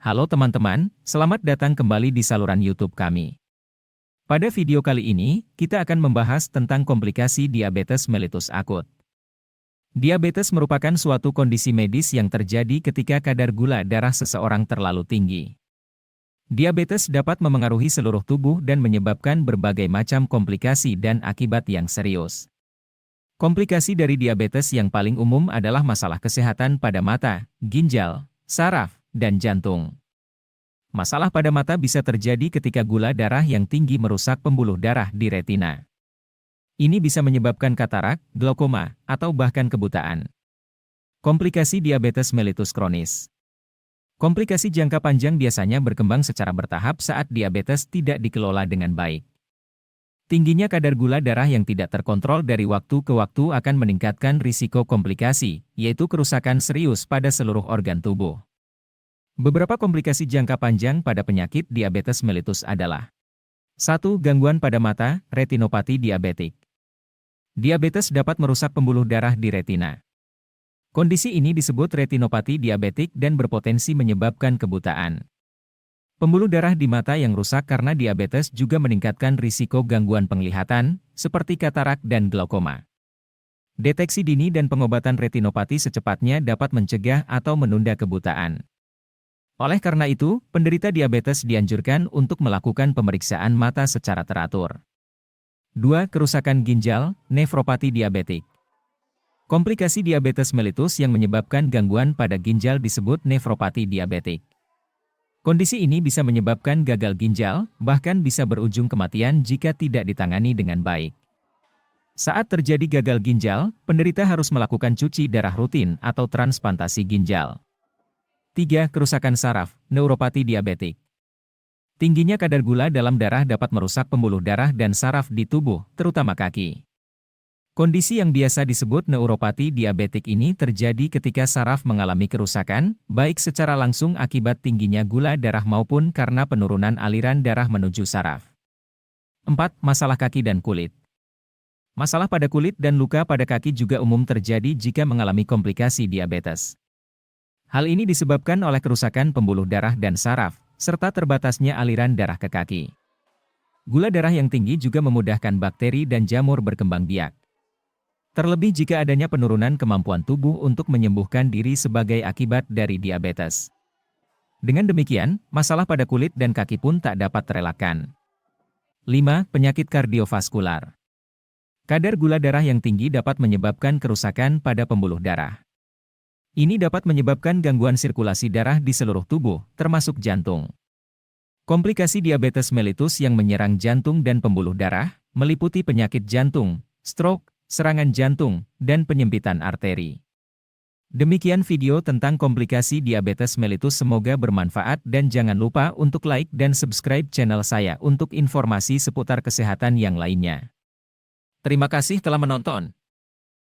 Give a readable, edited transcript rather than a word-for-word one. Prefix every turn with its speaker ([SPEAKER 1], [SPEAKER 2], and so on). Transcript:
[SPEAKER 1] Halo teman-teman, selamat datang kembali di saluran YouTube kami. Pada video kali ini, kita akan membahas tentang komplikasi diabetes mellitus akut. Diabetes merupakan suatu kondisi medis yang terjadi ketika kadar gula darah seseorang terlalu tinggi. Diabetes dapat memengaruhi seluruh tubuh dan menyebabkan berbagai macam komplikasi dan akibat yang serius. Komplikasi dari diabetes yang paling umum adalah masalah kesehatan pada mata, ginjal, saraf, dan jantung. Masalah pada mata bisa terjadi ketika gula darah yang tinggi merusak pembuluh darah di retina. Ini bisa menyebabkan katarak, glaukoma, atau bahkan kebutaan. Komplikasi diabetes mellitus kronis. Komplikasi jangka panjang biasanya berkembang secara bertahap saat diabetes tidak dikelola dengan baik. Tingginya kadar gula darah yang tidak terkontrol dari waktu ke waktu akan meningkatkan risiko komplikasi, yaitu kerusakan serius pada seluruh organ tubuh. Beberapa komplikasi jangka panjang pada penyakit diabetes mellitus adalah 1. Gangguan pada mata, retinopati diabetik. Diabetes dapat merusak pembuluh darah di retina. Kondisi ini disebut retinopati diabetik dan berpotensi menyebabkan kebutaan. Pembuluh darah di mata yang rusak karena diabetes juga meningkatkan risiko gangguan penglihatan, seperti katarak dan glaukoma. Deteksi dini dan pengobatan retinopati secepatnya dapat mencegah atau menunda kebutaan. Oleh karena itu, penderita diabetes dianjurkan untuk melakukan pemeriksaan mata secara teratur. 2. Kerusakan ginjal, nefropati diabetik. Komplikasi diabetes mellitus yang menyebabkan gangguan pada ginjal disebut nefropati diabetik. Kondisi ini bisa menyebabkan gagal ginjal, bahkan bisa berujung kematian jika tidak ditangani dengan baik. Saat terjadi gagal ginjal, penderita harus melakukan cuci darah rutin atau transplantasi ginjal. 3. Kerusakan saraf, neuropati diabetik. Tingginya kadar gula dalam darah dapat merusak pembuluh darah dan saraf di tubuh, terutama kaki. Kondisi yang biasa disebut neuropati diabetik ini terjadi ketika saraf mengalami kerusakan, baik secara langsung akibat tingginya gula darah maupun karena penurunan aliran darah menuju saraf. 4. Masalah kaki dan kulit. Masalah pada kulit dan luka pada kaki juga umum terjadi jika mengalami komplikasi diabetes. Hal ini disebabkan oleh kerusakan pembuluh darah dan saraf, serta terbatasnya aliran darah ke kaki. Gula darah yang tinggi juga memudahkan bakteri dan jamur berkembang biak. Terlebih jika adanya penurunan kemampuan tubuh untuk menyembuhkan diri sebagai akibat dari diabetes. Dengan demikian, masalah pada kulit dan kaki pun tak dapat terelakkan. 5. Penyakit kardiovaskular. Kadar gula darah yang tinggi dapat menyebabkan kerusakan pada pembuluh darah. Ini dapat menyebabkan gangguan sirkulasi darah di seluruh tubuh, termasuk jantung. Komplikasi diabetes mellitus yang menyerang jantung dan pembuluh darah, meliputi penyakit jantung, stroke, serangan jantung, dan penyempitan arteri. Demikian video tentang komplikasi diabetes mellitus, semoga bermanfaat dan jangan lupa untuk like dan subscribe channel saya untuk informasi seputar kesehatan yang lainnya. Terima kasih telah menonton.